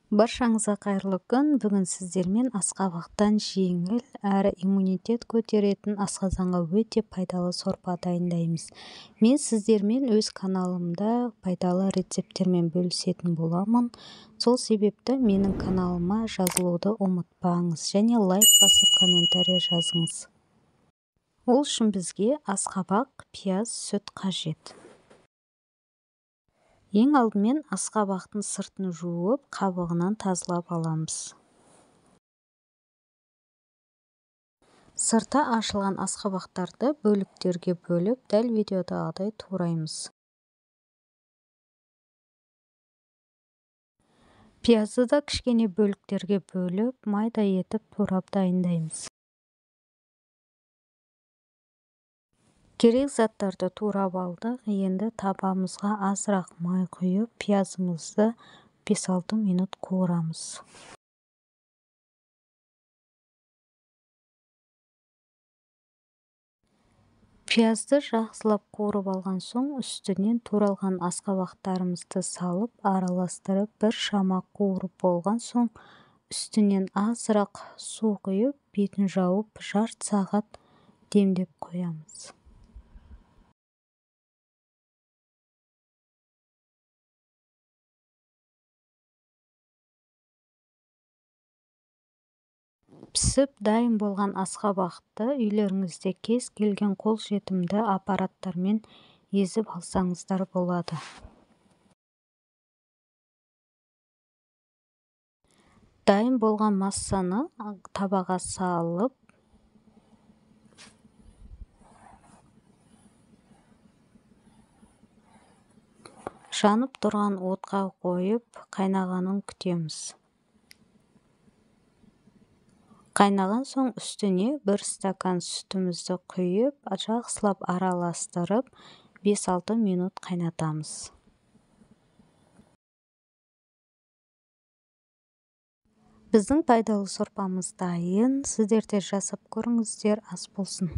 Баршаңызға қайырлы күн. Бүгін сіздермен асқабақтан жеңіл әрі иммунитет көтеретін асқазанға өте пайдалы сорпа дайындаймыз. Мен сіздермен өз каналымда пайдалы рецепттермен бөлісетін боламын. Сол себепті менің каналыма жазылуды ұмытпаңыз және лайк басып комментарий жазыңыз. Ол үшін бізге асқабақ, пияз, сүт қажет. Ең алдымен асқабақтың сыртын жуып, қабығынан тазалап аламыз. Сырты ашылған асқабақтарды бөліктерге бөліп, дәл видеодағыдай тураймыз. Пиязды да кішкене бөліктерге бөліп, майда етіп турап дайындаймыз. Керек заттарды турап алдық. Енді табамызға азырақ май құйып, пиязымызды 5-6 минут қуырамыз. Пиязды жақсылап қуырып алған соң, үстінен туралған асқабақтарымызды салып, араластырып, бір шама қуырып болған соң, үстінен азырақ су құйып, бетін жауып, жарты сағат демдеп қоямыз. Пісіп дайын болған асқабақты үйлеріңізде кез келген қолжетімді аппараттармен езіп алсаңыздар болады. Дайын болған массаны табаға салып, жанып тұрған отқа қойып, қайнағанын күтеміз. Қайнаған соң үстіне 1 стакан сүтімізді құйып, жақсылап араластырып, 5-6 минут қайнатамыз. Біздің пайдалы сорпамыз дайын. Сіздер де жасап көріңіздер, ас болсын.